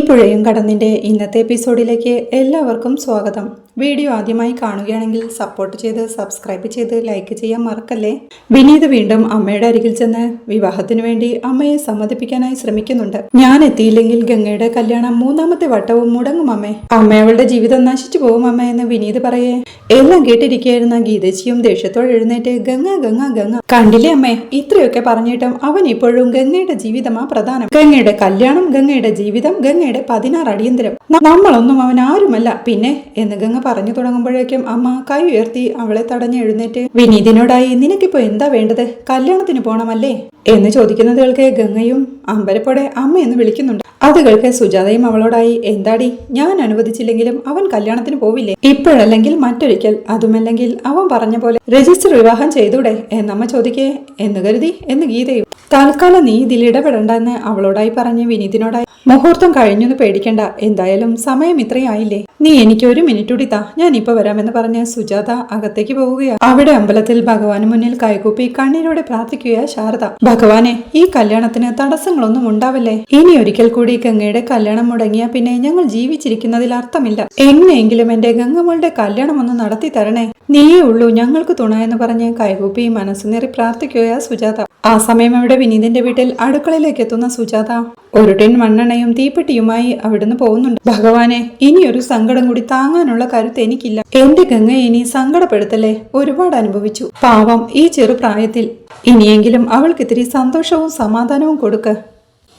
പുഴയും കടന്നിൻ്റെ ഇന്നത്തെ എപ്പിസോഡിലേക്ക് എല്ലാവർക്കും സ്വാഗതം. വീഡിയോ ആദ്യമായി കാണുകയാണെങ്കിൽ സപ്പോർട്ട് ചെയ്ത് സബ്സ്ക്രൈബ് ചെയ്ത് ലൈക്ക് ചെയ്യാൻ മറക്കല്ലേ. വിനീത് വീണ്ടും അമ്മയുടെ അരികിൽ ചെന്ന് വിവാഹത്തിനു വേണ്ടി അമ്മയെ സമ്മതിപ്പിക്കാനായി ശ്രമിക്കുന്നുണ്ട്. ഞാൻ എത്തിയില്ലെങ്കിൽ ഗംഗയുടെ കല്യാണം മൂന്നാമത്തെ വട്ടവും മുടങ്ങും അമ്മേ, അമ്മയവളുടെ ജീവിതം നശിച്ചു പോകും അമ്മ എന്ന് വിനീത് പറയേ. എല്ലാം കേട്ടിരിക്കുകയായിരുന്ന ഗീതച്ചിയും ദേഷ്യത്തോടെ എഴുന്നേറ്റ് ഗംഗ ഗംഗ ഗംഗ. കണ്ടില്ലേ അമ്മേ, ഇത്രയൊക്കെ പറഞ്ഞിട്ടും അവൻ ഇപ്പോഴും ഗംഗയുടെ ജീവിതമാ പ്രധാനം. ഗംഗയുടെ കല്യാണം, ഗംഗയുടെ ജീവിതം, ഗംഗയുടെ 16 അടിയന്തരം, നമ്മളൊന്നും അവൻ ആരുമല്ല പിന്നെ എന്ന് ഗംഗ പറഞ്ഞു തുടങ്ങുമ്പോഴേക്കും അമ്മ കൈ ഉയർത്തി അവളെ തടഞ്ഞ് എഴുന്നേറ്റ് വിനീതിനോടായി നിനക്കിപ്പോ എന്താ വേണ്ടത്, കല്യാണത്തിന് പോണമല്ലേ എന്ന് ചോദിക്കുന്നത് കേൾക്കെ ഗംഗയും അമ്പരപ്പോടെ അമ്മ എന്ന് വിളിക്കുന്നുണ്ട്. അത് കേൾക്കെ സുജാതയും അവളോടായി എന്താടി, ഞാൻ അനുവദിച്ചില്ലെങ്കിലും അവൻ കല്യാണത്തിന് പോവില്ലേ, ഇപ്പോഴല്ലെങ്കിൽ മറ്റൊരിക്കൽ, അതുമല്ലെങ്കിൽ അവൻ പറഞ്ഞ പോലെ രജിസ്റ്റർ വിവാഹം ചെയ്തൂടെ എന്നമ്മ ചോദിക്കേ. എന്ന് കരുതി എന്ന് ഗീതയും. തൽക്കാലം നീ ഇതിൽ ഇടപെടണ്ടെന്ന് അവളോടായി പറഞ്ഞ് വിനീതിനോടായി മുഹൂർത്തം കഴിഞ്ഞൊന്ന് പേടിക്കണ്ട, എന്തായാലും സമയം ഇത്രയും ആയില്ലേ, നീ എനിക്ക് 1 മിനിറ്റ് കൂടി താ, ഞാൻ ഇപ്പൊ വരാമെന്ന് പറഞ്ഞ് സുജാത അകത്തേക്ക് പോവുകയാണ്. അവിടെ അമ്പലത്തിൽ ഭഗവാന് മുന്നിൽ കൈകൂപ്പി കണ്ണീരോടെ പ്രാർത്ഥിക്കുക ശാരദ. ഭഗവാനെ, ഈ കല്യാണത്തിന് തടസ്സങ്ങളൊന്നും ഉണ്ടാവില്ലേ, ഇനി ഒരിക്കൽ കൂടി ഗംഗയുടെ കല്യാണം മുടങ്ങിയ പിന്നെ ഞങ്ങൾ ജീവിച്ചിരിക്കുന്നതിൽ അർത്ഥമില്ല, എങ്ങനെയെങ്കിലും എന്റെ ഗംഗമ്മളുടെ കല്യാണം ഒന്ന് നടത്തി തരണേ, നീയേ ഉള്ളൂ ഞങ്ങൾക്ക് തുണ എന്ന് പറഞ്ഞ് കൈകൂപ്പി മനസ്സുനേറി പ്രാർത്ഥിക്കുക സുജാത. ആ സമയം അവിടെ വിനീതിന്റെ വീട്ടിൽ അടുക്കളയിലേക്ക് എത്തുന്ന സുജാത ഒരു ടിൻ മണ്ണെണ്ണയും തീപ്പെട്ടിയുമായി അവിടുന്ന് പോകുന്നുണ്ട്. ഭഗവാനെ, ഇനിയൊരു സങ്കടം കൂടി താങ്ങാനുള്ള കരുത്ത് എനിക്കില്ല, എന്റെ ഗംഗയെ ഇനി സങ്കടപ്പെടുത്തല്ലേ, ഒരുപാട് അനുഭവിച്ചു പാവം ഈ ചെറുപ്രായത്തിൽ, ഇനിയെങ്കിലും അവൾക്ക് ഇത്തിരി സന്തോഷവും സമാധാനവും കൊടുക്ക്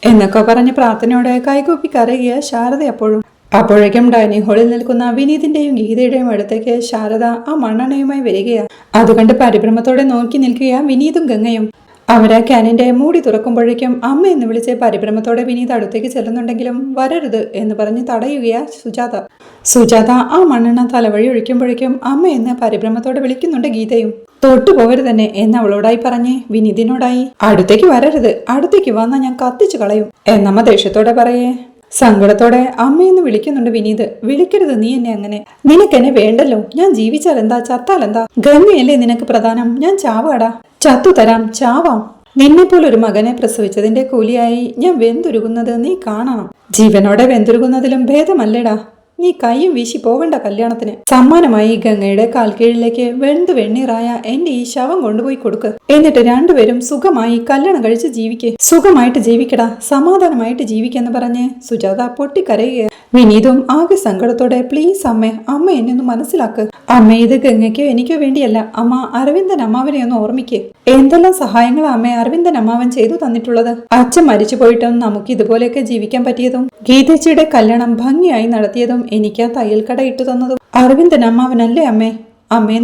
എന്നൊക്കെ പറഞ്ഞ് പ്രാർത്ഥനയോടെ കൈകൂപ്പി കരയുക ശാരദ. അപ്പോഴേക്കും ഡൈനിങ് ഹാളിൽ നിൽക്കുന്ന വിനീതിന്റെയും ഗീതയുടെയും അടുത്തേക്ക് ശാരദ ആ മണ്ണെണ്ണയുമായി വരികയാണ്. അതുകണ്ട് പരിഭ്രമത്തോടെ നോക്കി നിൽക്കുക വിനീതും ഗംഗയും. അവരാ ക്യാനിന്റെ മൂടി തുറക്കുമ്പോഴേക്കും അമ്മ എന്ന് വിളിച്ച് പരിഭ്രമത്തോടെ വിനീത് അടുത്തേക്ക് ചെല്ലുന്നുണ്ടെങ്കിലും വരരുത് എന്ന് പറഞ്ഞ് തടയുകയാ സുജാത ആ മണ്ണെണ്ണ തലവഴി ഒഴിക്കുമ്പോഴേക്കും അമ്മ എന്ന് പരിഭ്രമത്തോടെ വിളിക്കുന്നുണ്ട് ഗീതയും. തൊട്ടുപോകരുത് തന്നെ എന്ന് അവളോടായി പറഞ്ഞ് വിനീതിനോടായി അടുത്തേക്ക് വരരുത്, അടുത്തേക്ക് വന്നാ ഞാൻ കത്തിച്ചു കളയും എന്നമ്മ ദേഷ്യത്തോടെ പറയേ. സങ്കടത്തോടെ അമ്മയെന്ന് വിളിക്കുന്നുണ്ട് വിനീത്. വിളിക്കരുത് നീ എന്നെ അങ്ങനെ, നിനക്കെന്നെ വേണ്ടല്ലോ, ഞാൻ ജീവിച്ചാൽ എന്താ ചത്താലെന്താ, ഗംഗയല്ലേ നിനക്ക് പ്രധാനം, ഞാൻ ചാവാടാ, ചത്തു തരാം, ചാവാം, നിന്നെപ്പോലൊരു മകനെ പ്രസവിച്ചതിന്റെ കൂലിയായി ഞാൻ വെന്തുരുകുന്നത് നീ കാണണം, ജീവനോടെ വെന്തുരുകുന്നതിലും ഭേദമല്ലേടാ, നീ കൈയും വീശി പോകണ്ട കല്യാണത്തിന്, സമ്മാനമായി ഗംഗയുടെ കാൽക്കീഴിലേക്ക് വെന്തു വെണ്ണീറായ എന്റെ ഈ ശവം കൊണ്ടുപോയി കൊടുക്ക്, എന്നിട്ട് രണ്ടുപേരും സുഖമായി കല്യാണം കഴിച്ച് ജീവിക്കേ, സുഖമായിട്ട് ജീവിക്കടാ, സമാധാനമായിട്ട് ജീവിക്കെന്ന് പറഞ്ഞ് സുജാത പൊട്ടിക്കരയുക. വിനീതും ആകെ സങ്കടത്തോടെ പ്ലീസ് അമ്മ എന്നെ ഒന്ന് മനസ്സിലാക്ക്, അമ്മ ഇത് ഗംഗയ്ക്കോ എനിക്കോ വേണ്ടിയല്ല, അമ്മ അരവിന്ദൻ അമ്മാവനെ ഒന്ന് ഓർമ്മിക്ക്, എന്തെല്ലാം സഹായങ്ങൾ അമ്മ അരവിന്ദൻ അമ്മാവൻ ചെയ്തു തന്നിട്ടുള്ളത്, അച്ഛൻ മരിച്ചു പോയിട്ടും നമുക്ക് ഇതുപോലെയൊക്കെ ജീവിക്കാൻ പറ്റിയതും ഗീതച്ചിയുടെ കല്യാണം ഭംഗിയായി നടത്തിയതും എനിക്ക് ആ തയ്യൽ കട ഇട്ടു തന്നതും അരവിന്ദൻ അമ്മാവനല്ലേ അമ്മേ,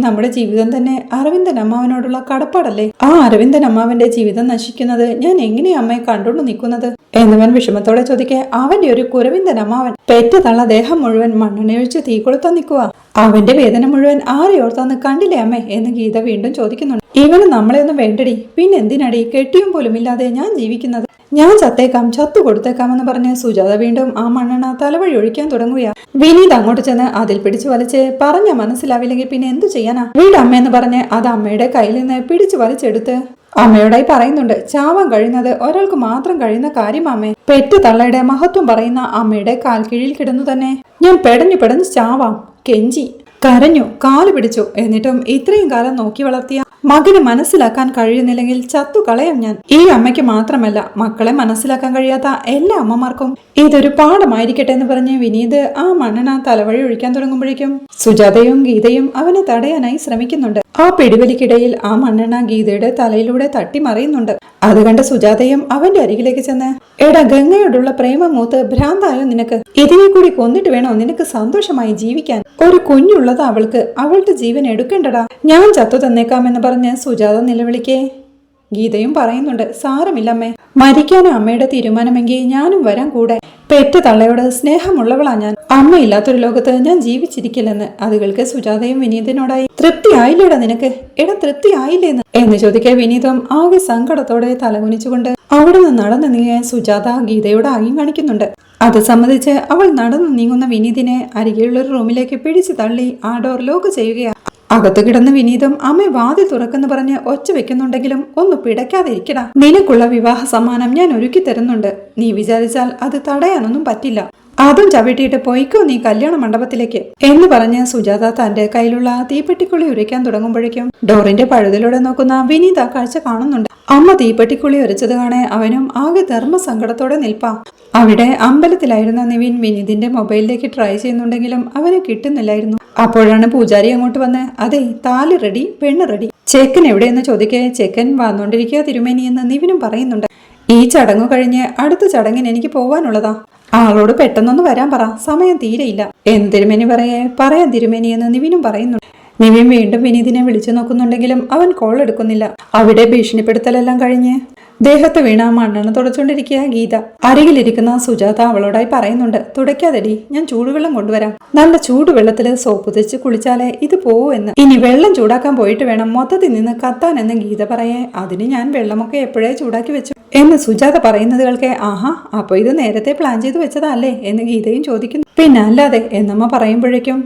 നമ്മുടെ ജീവിതം തന്നെ അരവിന്ദൻ അമ്മാവനോടുള്ള കടപ്പാടല്ലേ, ആ അരവിന്ദൻ അമ്മാവന്റെ ജീവിതം നശിക്കുന്നത് ഞാൻ എങ്ങനെയാ അമ്മയെ കണ്ടോണ്ട് നിൽക്കുന്നത് എന്നവൻ വിഷമത്തോടെ ചോദിക്കെ. അവന്റെ ഒരു കുരവിന്ദൻ അമ്മാവൻ പെറ്റ തള്ള ദേഹം മുഴുവൻ മണ്ണെണ്ണയൊഴിച്ച് തീ കൊളുത്താൻ നിൽക്കുക, അവന്റെ വേദന മുഴുവൻ ആരെ ഓർത്താന്ന് കണ്ടില്ലേ അമ്മേ എന്ന് ഗീത വീണ്ടും ചോദിക്കുന്നുണ്ട്. ഇവന് നമ്മളെ ഒന്നും വേണ്ടടി, പിന്നെ എന്തിനടി കെട്ടിയും പോലും ഇല്ലാതെ ഞാൻ ജീവിക്കുന്നത്, ഞാൻ ചത്തേക്കാം, ചത്തു കൊടുത്തേക്കാമെന്ന് പറഞ്ഞ് സുജാത വീണ്ടും ആ മണ്ണെണ്ണ തലവഴി ഒഴിക്കാൻ തുടങ്ങുകയാ. വിനീത് അങ്ങോട്ട് ചെന്ന് അതിൽ പിടിച്ചു വലിച്ച് പറഞ്ഞ മനസ്സിലാവില്ലെങ്കിൽ പിന്നെ എന്തു ചെയ്യാനാ, വീടമ്മയെന്ന് പറഞ്ഞ് അത് അമ്മയുടെ കയ്യിൽ നിന്ന് പിടിച്ചു വലിച്ചെടുത്ത് അമ്മയോടായി പറയുന്നുണ്ട്. ചാവാൻ കഴിയുന്നത് ഒരാൾക്ക് മാത്രം കഴിയുന്ന കാര്യമാമ്മേ, പെറ്റു തള്ളയുടെ മഹത്വം പറയുന്ന അമ്മയുടെ കാൽ കീഴിൽ കിടന്നു തന്നെ ഞാൻ പെടഞ്ഞു ചാവാം, കെഞ്ചി കരഞ്ഞു, കാല് പിടിച്ചു, എന്നിട്ടും ഇത്രയും കാലം നോക്കി വളർത്തിയ മകന് മനസ്സിലാക്കാൻ കഴിയുന്നില്ലെങ്കിൽ ചത്തു കളയാം ഞാൻ. ഈ അമ്മയ്ക്ക് മാത്രമല്ല, മക്കളെ മനസ്സിലാക്കാൻ കഴിയാത്ത എല്ലാ അമ്മമാർക്കും ഇതൊരു പാഠമായിരിക്കട്ടെ എന്ന് പറഞ്ഞ് വിനീത് ആ മണ്ണെണ്ണ തലവഴി ഒഴിക്കാൻ തുടങ്ങുമ്പോഴേക്കും സുജാതയും ഗീതയും അവനെ തടയാനായി ശ്രമിക്കുന്നുണ്ട്. ആ പിടിവലിക്കിടയിൽ ആ മണ്ണെണ്ണ ഗീതയുടെ തലയിലൂടെ തട്ടിമറിയുന്നുണ്ട്. അത് കണ്ട് സുജാതയും അവന്റെ അരികിലേക്ക് ചെന്ന് എടാ, ഗംഗയോടുള്ള പ്രേമം മൂത്ത് ഭ്രാന്തായോ നിനക്ക്, ഇതിനെ കൂടി കൊന്നിട്ട് വേണോ നിനക്ക് സന്തോഷമായി ജീവിക്കാൻ, ഒരു കുഞ്ഞുള്ളത് അവൾക്ക്, അവളുടെ ജീവൻ എടുക്കണ്ടടാ, ഞാൻ ചത്തു തന്നേക്കാമെന്ന് പറഞ്ഞ് സുജാത നിലവിളിക്കേ. ഗീതയും പറയുന്നുണ്ട് സാരമില്ലമ്മേ, മരിക്കാനും അമ്മയുടെ തീരുമാനമെങ്കിൽ ഞാനും വരാൻ കൂടെ, പെറ്റ തള്ളയോട് സ്നേഹമുള്ളവളാ ഞാൻ, അമ്മയില്ലാത്തൊരു ലോകത്ത് ഞാൻ ജീവിച്ചിരിക്കില്ലെന്ന്. അത് കേൾക്കെ സുജാതയും വിനീതിനോടായി തൃപ്തിയായില്ലേടാ നിനക്ക്, എടാ തൃപ്തിയായില്ലേന്ന് എന്ന് ചോദിക്കെ. വിനീതും ആകെ സങ്കടത്തോടെ തലകുനിച്ചുകൊണ്ട് അവിടെ നിന്ന് നടന്നു നീങ്ങാൻ സുജാത ഗീതയോട് ആയും കാണിക്കുന്നുണ്ട്. അത് സംബന്ധിച്ച് അവൾ നടന്നു നീങ്ങുന്ന വിനീതിനെ അരികെയുള്ള ഒരു റൂമിലേക്ക് പിടിച്ചു തള്ളി ആ ഡോർ ലോക്ക് ചെയ്യുകയാണ്. അകത്തു കിടന്ന് വിനീതും അമ്മ വാതിൽ തുറക്കെന്ന് പറഞ്ഞ് ഒച്ച വെക്കുന്നുണ്ടെങ്കിലും ഒന്ന് പിടയ്ക്കാതെ ഇരിക്കടാ, നിനക്കുള്ള വിവാഹ സമ്മാനം ഞാൻ ഒരുക്കി തരുന്നുണ്ട്, നീ വിചാരിച്ചാൽ അത് തടയാനൊന്നും പറ്റില്ല, അതും ചവിട്ടിയിട്ട് പൊയ്ക്കോ നീ കല്യാണ മണ്ഡപത്തിലേക്ക് എന്ന് പറഞ്ഞ് സുജാത തന്റെ കയ്യിലുള്ള തീപ്പെട്ടിക്കുള്ളി ഉരയ്ക്കാൻ തുടങ്ങുമ്പോഴേക്കും ഡോറിന്റെ പഴുതിലൂടെ നോക്കുന്ന വിനീത കാഴ്ച കാണുന്നുണ്ട്. അമ്മ തീപ്പെട്ടിക്കുള്ളി ഉരച്ചത് കാണെ അവനും ആകെ ധർമ്മസങ്കടത്തോടെ നിൽപ്പാ. അവിടെ അമ്പലത്തിലായിരുന്ന നിവിൻ വിനീതിന്റെ മൊബൈലിലേക്ക് ട്രൈ ചെയ്യുന്നുണ്ടെങ്കിലും അവന് കിട്ടുന്നില്ലായിരുന്നു. അപ്പോഴാണ് പൂജാരി അങ്ങോട്ട് വന്ന്, അതെ താലി റെഡി, പെണ്ണ് റെഡി, ചെക്കൻ എവിടെയെന്ന് ചോദിക്കേ ചെക്കൻ വന്നോണ്ടിരിക്കുക തിരുമേനി എന്ന് നിവിനും പറയുന്നുണ്ട്. ഈ ചടങ്ങു കഴിഞ്ഞ് അടുത്ത ചടങ്ങിന് എനിക്ക് പോവാനുള്ളതാ, ആളോട് പെട്ടെന്നൊന്ന് വരാൻ പറ, സമയം തീരെയില്ല എന്ന് തിരുമേനി പറയാൻ തിരുമേനി എന്ന് നിവിനും പറയുന്നു. നിവിൻ വീണ്ടും വിനീതിനെ വിളിച്ചു നോക്കുന്നുണ്ടെങ്കിലും അവൻ കോൾ എടുക്കുന്നില്ല. അവിടെ ഭീഷണിപ്പെടുത്തലെല്ലാം കഴിഞ്ഞ് ദേഹത്ത് വീണ മണ്ണെണ്ണ തുടച്ചുകൊണ്ടിരിക്കുക ഗീത. അരികിലിരിക്കുന്ന സുജാത അവളോടായി പറയുന്നുണ്ട്, തുടയ്ക്കാതെടി, ഞാൻ ചൂടുവെള്ളം കൊണ്ടുവരാം, നല്ല ചൂടുവെള്ളത്തില് സോപ്പ് തെച്ച് കുളിച്ചാലേ ഇത് പോവെന്ന്. ഇനി വെള്ളം ചൂടാക്കാൻ പോയിട്ട് വേണം മൊത്തത്തിൽ നിന്ന് കത്താൻ എന്ന് ഗീത പറയേ. അതിന് ഞാൻ വെള്ളമൊക്കെ എപ്പോഴേ ചൂടാക്കി വെച്ചു എന്ന് സുജാത പറയുന്നത് കേൾക്കെ, ആഹാ അപ്പൊ ഇത് നേരത്തെ പ്ലാൻ ചെയ്ത് വെച്ചതല്ലേ എന്ന് ഗീതയും ചോദിക്കുന്നു. പിന്നെ അല്ലാതെ എന്നമ്മ പറയുമ്പോഴേക്കും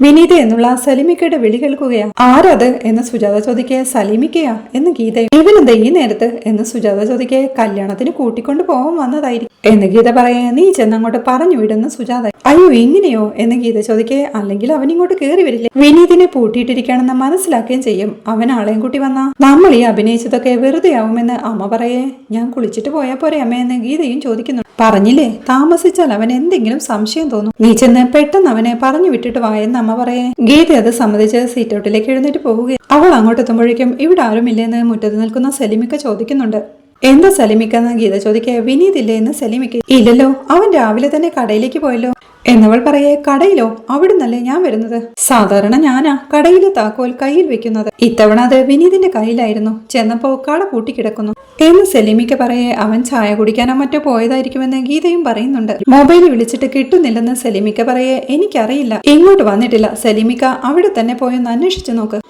വിനീത എന്നുള്ള സലിമിക്കയുടെ വിളി കേൾക്കുകയാ. ആരത് എന്ന് സുജാത ചോദിക്കേ. സലിമിക്കയാ എന്ന് ഗീതയും. ഇവനെന്താ ഈ നേരത്ത് എന്ന് സുജാത ചോദിക്കേ. കല്യാണത്തിന് കൂട്ടിക്കൊണ്ട് പോവാൻ വന്നതായിരിക്കും എന്ന് ഗീത പറയേ. നീ ചെന്നങ്ങോട്ട് പറഞ്ഞു വിടുന്ന സുജാത. അയ്യോ ഇങ്ങനെയോ എന്ന് ഗീത ചോദിക്കേ. അല്ലെങ്കിൽ അവൻ ഇങ്ങോട്ട് കയറി വരില്ലേ? വിനീതിനെ പൂട്ടിയിട്ടിരിക്കുകയാണെന്ന് മനസ്സിലാക്കുകയും ചെയ്യും. അവൻ ആളെയും കൂട്ടി വന്നാ നമ്മൾ ഈ അഭിനയിച്ചതൊക്കെ വെറുതെ ആവുമെന്ന് അമ്മ പറയേ. ഞാൻ കുളിച്ചിട്ട് പോയാ പോരെ അമ്മയെന്ന് ഗീതയും ചോദിക്കുന്നു. പറഞ്ഞില്ലേ താമസിച്ചാൽ അവൻ എന്തെങ്കിലും സംശയം തോന്നും, നീ ചെന്ന് പെട്ടെന്ന് അവനെ പറഞ്ഞു വിട്ടിട്ട് വായെന്ന് അമ്മ പറയേ. ഗീത അത് സമ്മതിച്ച് സീറ്റൗട്ടിലേക്ക് എഴുന്നേറ്റ് പോവുകയാണ്. അവൾ അങ്ങോട്ട് എത്തുമ്പോഴേക്കും ഇവിടെ ആരുമില്ലെന്ന് മുറ്റത്ത് നിൽക്കുന്ന സലിമിക്ക ചോദിക്കുന്നുണ്ട്. എന്താ സലിമിക്കെന്ന് ഗീത ചോദിക്കേ. വിനീതില്ലേ എന്ന് സലിമിക്ക. ഇല്ലല്ലോ, അവൻ രാവിലെ തന്നെ കടയിലേക്ക് പോയല്ലോ എന്നവൾ പറയേ. കടയിലോ? അവിടുന്നല്ലേ ഞാൻ വരുന്നത്. സാധാരണ ഞാനാ കടയിലെ താക്കോൽ കയ്യിൽ വെക്കുന്നത്, ഇത്തവണ അത് വിനീതിന്റെ കയ്യിലായിരുന്നു. ചെന്നപ്പോ കട പൂട്ടിക്കിടക്കുന്നു എന്ന് സലീമിക്ക പറയേ. അവൻ ചായ കുടിക്കാനോ മറ്റോ പോയതായിരിക്കുമെന്ന് ഗീതയും പറയുന്നുണ്ട്. മൊബൈൽ വിളിച്ചിട്ട് കിട്ടുന്നില്ലെന്ന് സലീമിക്ക പറയേ. എനിക്കറിയില്ല, ഇങ്ങോട്ട് വന്നിട്ടില്ല. സലീമിക്ക അവിടെ തന്നെ പോയെന്ന് അന്വേഷിച്ചു നോക്ക്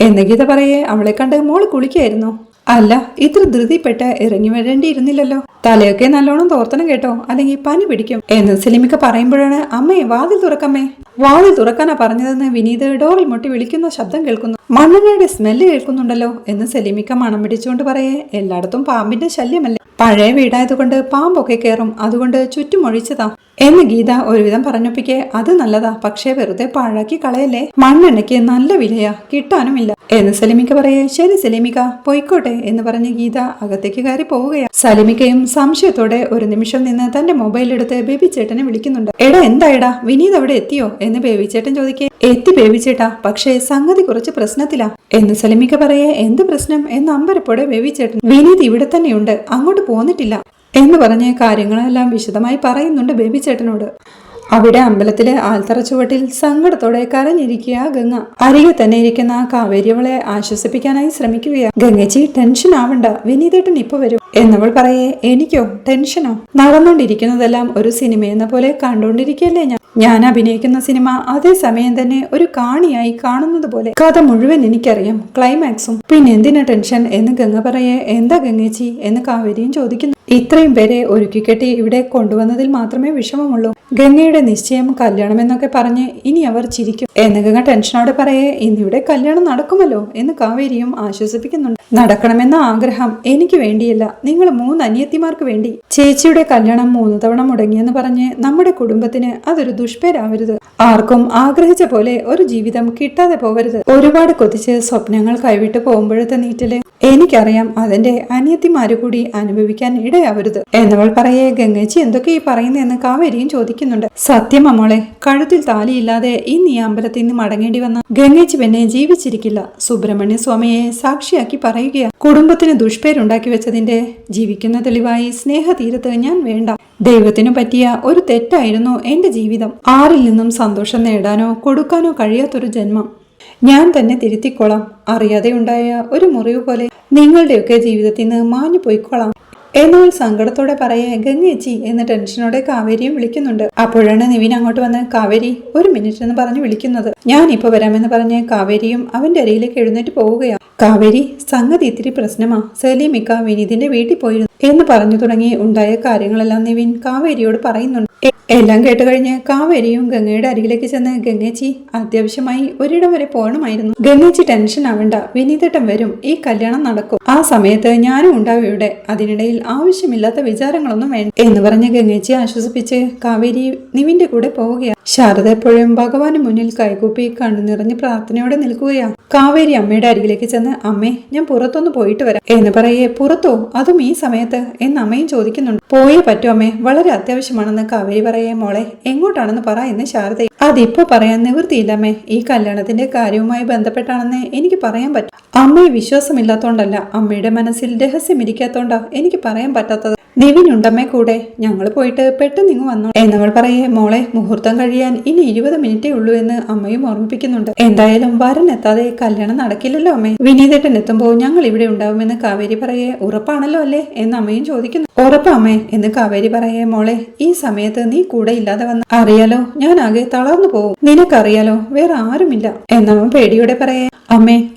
എന്ന് ഗീത പറയേ. അവളെ കണ്ട് മോള് കുളിക്കായിരുന്നു. അല്ല, ഇത്ര ധൃതിപ്പെട്ട് ഇറങ്ങി വരേണ്ടിയിരുന്നില്ലല്ലോ. തലയൊക്കെ നല്ലോണം തോർത്തണം കേട്ടോ, അല്ലെങ്കിൽ പനി പിടിക്കും എന്ന് സലിമിക്ക പറയുമ്പോഴാണ് അമ്മേ വാതിൽ തുറക്കമ്മേ. വാതിൽ തുറക്കാനാ പറഞ്ഞതെന്ന് വിനീത് ഡോറിൽ മുട്ടി വിളിക്കുന്ന ശബ്ദം കേൾക്കുന്നു. മണ്ണെണ്ണയുടെ സ്മെല്ല് കേൾക്കുന്നുണ്ടല്ലോ എന്ന് സലിമിക്ക മണം പിടിച്ചുകൊണ്ട് പറയേ. എല്ലായിടത്തും പാമ്പിന്റെ ശല്യമല്ലേ, പഴയ വീടായതുകൊണ്ട് പാമ്പൊക്കെ കയറും, അതുകൊണ്ട് ചുറ്റും ഒഴിച്ചതാ എന്ന് ഗീത ഒരുവിധം പറഞ്ഞൊപ്പിക്കേ. അത് നല്ലതാ, പക്ഷേ വെറുതെ പാഴാക്കി കളയല്ലേ, മണ്ണെണ്ണയ്ക്ക് നല്ല വിലയാ, കിട്ടാനുമില്ല എന്ന് സലിമിക്ക പറയേ. ശരി സലിമിക്ക പോയിക്കോട്ടെ എന്ന് പറഞ്ഞ് ഗീത അകത്തേക്ക് കയറി പോവുകയാ. സലിമിക്കയും സംശയത്തോടെ ഒരു നിമിഷം നിന്ന് തന്റെ മൊബൈൽ എടുത്ത് ബേബി ചേട്ടനെ വിളിക്കുന്നുണ്ട്. എടാ എന്തായടാ, വിനീത് അവിടെ എത്തിയോ എന്ന് ബേബി ചേട്ടൻ ചോദിക്കേ. എത്തി ബേബി ചേട്ടാ, പക്ഷേ സംഗതി കുറച്ച് പ്രശ്നത്തിലാ എന്ന് സലിമിക്ക പറയേ. എന്ത് പ്രശ്നം എന്ന് അമ്പരപ്പോടെ ബേബി ചേട്ടൻ. വിനീത് ഇവിടെ തന്നെയുണ്ട്, അങ്ങോട്ട് പോന്നിട്ടില്ല എന്ന് പറഞ്ഞ് കാര്യങ്ങളെല്ലാം വിശദമായി പറയുന്നുണ്ട് ബേബി ചേട്ടനോട്. അവിടെ അമ്പലത്തിലെ ആൽത്തറ ചുവട്ടിൽ സങ്കടത്തോടെ കരഞ്ഞിരിക്കുക ഗംഗ. അരികെ തന്നെ ഇരിക്കുന്ന കാവേരി അവളെ ആശ്വസിപ്പിക്കാനായി ശ്രമിക്കുകയാ. ഗംഗച്ചി ടെൻഷൻ ആവണ്ട, വിനീതേട്ടൻ ഇപ്പൊ വരും എന്നവൾ പറയേ. എനിക്കോ ടെൻഷനോ? നടന്നുകൊണ്ടിരിക്കുന്നതെല്ലാം ഒരു സിനിമയെന്ന പോലെ കണ്ടുകൊണ്ടിരിക്കുകയല്ലേ ഞാൻ അഭിനയിക്കുന്ന സിനിമ അതേസമയം തന്നെ ഒരു കാണിയായി കാണുന്നത് പോലെ. കഥ മുഴുവൻ എനിക്കറിയാം, ക്ലൈമാക്സും. പിന്നെ എന്തിനാ ടെൻഷൻ എന്ന് ഗംഗ പറയേ. എന്താ ഗംഗേച്ചി എന്ന് കാവേരിയും ചോദിക്കുന്നു. ഇത്രയും പേരെ ഒരുക്കിക്കെട്ടി ഇവിടെ കൊണ്ടുവന്നതിൽ മാത്രമേ വിഷമമുള്ളൂ. ഗംഗയുടെ നിശ്ചയം കല്യാണം എന്നൊക്കെ പറഞ്ഞ് ഇനി അവർ ചിരിക്കും എന്ന് ഗംഗ ടെൻഷനോടെ പറയേ. ഇന്നിവിടെ കല്യാണം നടക്കുമല്ലോ എന്ന് കാവേരിയും ആശ്വസിപ്പിക്കുന്നുണ്ട്. നടക്കണമെന്ന ആഗ്രഹം എനിക്ക് വേണ്ടിയല്ല, നിങ്ങൾ 3 അനിയത്തിമാർക്ക് വേണ്ടി. ചേച്ചിയുടെ കല്യാണം 3 തവണ മുടങ്ങിയെന്ന് പറഞ്ഞ് നമ്മുടെ കുടുംബത്തിന് അതൊരു ദുഷ്പേരാവരുത്. ആർക്കും ആഗ്രഹിച്ച പോലെ ഒരു ജീവിതം കിട്ടാതെ പോവരുത്. ഒരുപാട് കൊതിച്ച് സ്വപ്നങ്ങൾ കൈവിട്ട് പോകുമ്പോഴത്തെ നീറ്റല് എനിക്കറിയാം, അതിന്റെ അനിയത്തിമാര് കൂടി അനുഭവിക്കാൻ ഇടയാവരുത് എന്നവൾ പറയേ. ഗംഗേച്ചി എന്തൊക്കെ ഈ പറയുന്നതെന്ന് കാവേരിയും ചോദിക്കുന്നുണ്ട്. സത്യം അമ്മോളെ, കഴുത്തിൽ താലിയില്ലാതെ ഇന്ന് ഈ അമ്പലത്തിൽ നിന്ന് മടങ്ങേണ്ടി വന്ന ഗംഗേച്ചി പിന്നെ ജീവിച്ചിരിക്കില്ല. സുബ്രഹ്മണ്യ സ്വാമിയെ സാക്ഷിയാക്കി പറയുകയാ. കുടുംബത്തിന് ദുഷ്പേരുണ്ടാക്കി വെച്ചതിന്റെ ജീവിക്കുന്ന തെളിവായി സ്നേഹതീരത്ത് ഞാൻ വേണ്ട. ദൈവത്തിനു പറ്റിയ ഒരു തെറ്റായിരുന്നു എന്റെ ജീവിതം. ആരിൽ നിന്നും സന്തോഷം നേടാനോ കൊടുക്കാനോ കഴിയാത്തൊരു ജന്മം. ഞാൻ തന്നെ തിരുത്തിക്കോളാം. അറിയാതെ ഉണ്ടായ ഒരു മുറിവ് പോലെ നിങ്ങളുടെയൊക്കെ ജീവിതത്തിൽ നിന്ന് മാഞ്ഞു പോയിക്കോളാം എന്നാൽ സങ്കടത്തോടെ പറയേ. ഗംഗേച്ചി എന്ന് ടെൻഷനോടെ കാവേരിയും വിളിക്കുന്നുണ്ട്. അപ്പോഴാണ് നിവിൻ അങ്ങോട്ട് വന്ന് കാവേരി ഒരു മിനിറ്റ് എന്ന് പറഞ്ഞ് വിളിക്കുന്നത്. ഞാൻ ഇപ്പൊ വരാമെന്ന് പറഞ്ഞ് കാവേരിയും അവന്റെ അരിയിലേക്ക് എഴുന്നേറ്റ് പോവുകയാണ്. കാവേരി, സംഗതി ഇത്തിരി പ്രശ്നമാ. സലീമിക്ക വിനീതിന്റെ വീട്ടിൽ പോയിരുന്നു എന്ന് പറഞ്ഞു തുടങ്ങി ഉണ്ടായ കാര്യങ്ങളെല്ലാം നിവിൻ കാവേരിയോട് പറയുന്നുണ്ട്. എല്ലാം കേട്ട് കഴിഞ്ഞ് കാവേരിയും ഗംഗയുടെ അരികിലേക്ക് ചെന്ന് ഗംഗേച്ചി അത്യാവശ്യമായി ഒരിടം വരെ പോകണമായിരുന്നു. ഗംഗേച്ചി ടെൻഷൻ ആവണ്ട, വിനീതേട്ടൻ വരും, ഈ കല്യാണം നടക്കും, ആ സമയത്ത് ഞാനും ഉണ്ടാവും ഇവിടെ, അതിനിടയിൽ ആവശ്യമില്ലാത്ത വിചാരങ്ങളൊന്നും വേണ്ട എന്ന് പറഞ്ഞ് ഗംഗേച്ചി ആശ്വസിപ്പിച്ച് കാവേരി നിവിന്റെ കൂടെ പോവുകയാണ്. ശാരദ എപ്പോഴും ഭഗവാന് മുന്നിൽ കൈകൂപ്പി കണ്ണു നിറഞ്ഞ് പ്രാർത്ഥനയോടെ നിൽക്കുകയാണ്. കാവേരി അമ്മയുടെ അരികിലേക്ക് ചെന്ന് അമ്മേ ഞാൻ പുറത്തൊന്ന് പോയിട്ട് വരാം എന്ന് പറയേ പുറത്തോ, അതും ഈ സമയത്ത് എന്ന് അമ്മയും ചോദിക്കുന്നുണ്ട്. പോയേ പറ്റൂ അമ്മേ, വളരെ അത്യാവശ്യമാണെന്ന് കാവേരി പറയേ. മോളെ എങ്ങോട്ടാണെന്ന് പറ എന്ന് ശാരദ. അതിപ്പോ പറയാൻ നിവൃത്തിയില്ലമ്മേ, ഈ കല്യാണത്തിന്റെ കാര്യവുമായി ബന്ധപ്പെട്ടാണെന്ന് എനിക്ക് പറയാൻ പറ്റും. അമ്മയെ വിശ്വാസമില്ലാത്തോണ്ടല്ല, അമ്മയുടെ മനസ്സിൽ രഹസ്യമിരിക്കാത്തോണ്ടാ എനിക്ക് പറയാൻ പറ്റാത്തത്. നിവിനുണ്ടമ്മേ കൂടെ, ഞങ്ങൾ പോയിട്ട് പെട്ടെന്ന് ഇങ്ങ് വന്നു എന്നവൾ പറയേ. മോളെ മുഹൂർത്തം കഴിയാൻ ഇനി 20 മിനിറ്റേ ഉള്ളൂ എന്ന് അമ്മയും ഓർമ്മിപ്പിക്കുന്നുണ്ട്. എന്തായാലും വരനെത്താതെ കല്യാണം നടക്കില്ലല്ലോ അമ്മേ, വിനീതേട്ടൻ എത്തുമ്പോ ഞങ്ങൾ ഇവിടെ ഉണ്ടാവുമെന്ന് കാവേരി പറയേ. ഉറപ്പാണല്ലോ അല്ലേ എന്ന് അമ്മയും ചോദിക്കുന്നു. ഉറപ്പമ്മേ എന്ന് കാവേരി പറയേ. മോളെ ഈ സമയത്ത് നീ കൂടെ ഇല്ലാതെ വന്ന അറിയാലോ ഞാൻ ആകെ തളർന്നു പോവും, നിനക്കറിയാലോ വേറെ ആരുമില്ല എന്നവൻ പേടിയോടെ പറയേ.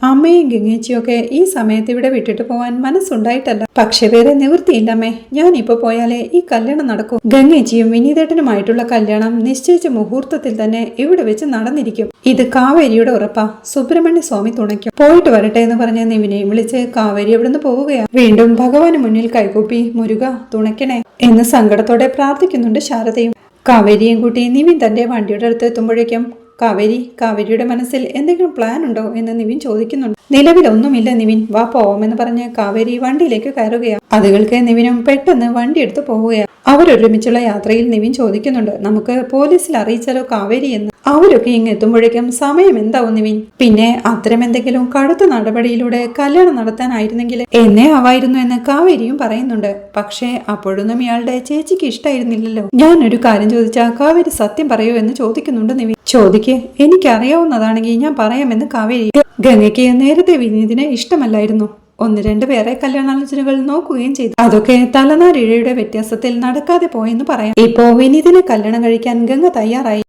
അമ്മയും ഗംഗേച്ചിയൊക്കെ ഈ സമയത്ത് ഇവിടെ വിട്ടിട്ട് പോവാൻ മനസ്സുണ്ടായിട്ടല്ല, പക്ഷെ വേറെ നിവൃത്തിയില്ലമ്മേ, ഞാൻ ഇപ്പൊ പോയാലേ ഈ കല്യാണം നടക്കൂ. ഗംഗേച്ചിയും വിനീതേട്ടനുമായിട്ടുള്ള കല്യാണം നിശ്ചയിച്ച മുഹൂർത്തത്തിൽ തന്നെ ഇവിടെ വെച്ച് നടന്നിരിക്കും. ഇത് കാവേരിയുടെ ഉറപ്പാ, സുബ്രഹ്മണ്യ സ്വാമി തുണയ്ക്കും. പോയിട്ട് വരട്ടെ എന്ന് പറഞ്ഞ നിവിനെയും വിളിച്ച് കാവേരി അവിടുന്ന് പോവുകയാണ്. വീണ്ടും ഭഗവാന് മുന്നിൽ കൈകൂപ്പി മുരുക തുണയ്ക്കണേ എന്ന് സങ്കടത്തോടെ പ്രാർത്ഥിക്കുന്നുണ്ട് ശാരദയും. കാവേരിയും കൂട്ടി നിവിൻ തന്റെ വണ്ടിയുടെ അടുത്ത് എത്തുമ്പോഴേക്കും കാവേരിയുടെ മനസ്സിൽ എന്തെങ്കിലും പ്ലാൻ ഉണ്ടോ എന്ന് നിവിൻ ചോദിക്കുന്നുണ്ട്. നിലവിലൊന്നുമില്ല നിവിൻ, വാ പോവാമെന്ന് പറഞ്ഞ് കാവേരി വണ്ടിയിലേക്ക് കയറുകയാണ്. അതുകൾക്ക് നിവിനും പെട്ടെന്ന് വണ്ടി എടുത്ത് പോവുകയാണ്. അവരൊരുമിച്ചുള്ള യാത്രയിൽ നിവിൻ ചോദിക്കുന്നുണ്ട്, നമുക്ക് പോലീസിൽ അറിയിച്ചാലോ കാവേരി എന്ന്. അവരൊക്കെ ഇങ്ങ് എത്തുമ്പോഴേക്കും സമയം എന്താവും നിവിൻ? പിന്നെ അത്തരം എന്തെങ്കിലും കടുത്ത നടപടിയിലൂടെ കല്യാണം നടത്താനായിരുന്നെങ്കിൽ എന്നെ ആവായിരുന്നു എന്ന് കാവേരിയും പറയുന്നുണ്ട്. പക്ഷേ അപ്പോഴൊന്നും ഇയാളുടെ ചേച്ചിക്ക് ഇഷ്ടായിരുന്നില്ലല്ലോ. ഞാനൊരു കാര്യം ചോദിച്ചാൽ കാവേരി സത്യം പറയൂ എന്ന് ചോദിക്കുന്നുണ്ട് നിവിൻ. ചോദിക്ക്, എനിക്കറിയാവുന്നതാണെങ്കിൽ ഞാൻ പറയാമെന്ന് കാവേരി. ഗംഗയ്ക്ക് നേരത്തെ വിനീതിനെ ഇഷ്ടമല്ലായിരുന്നു. 1-2 പേരെ കല്യാണാലോചനകൾ നോക്കുകയും ചെയ്തു. അതൊക്കെ തലനാരിഴയുടെ വ്യത്യാസത്തിൽ നടക്കാതെ പോയെന്ന് പറയാം. ഇപ്പോ വിനീതിനെ കല്യാണം കഴിക്കാൻ ഗംഗ തയ്യാറായി.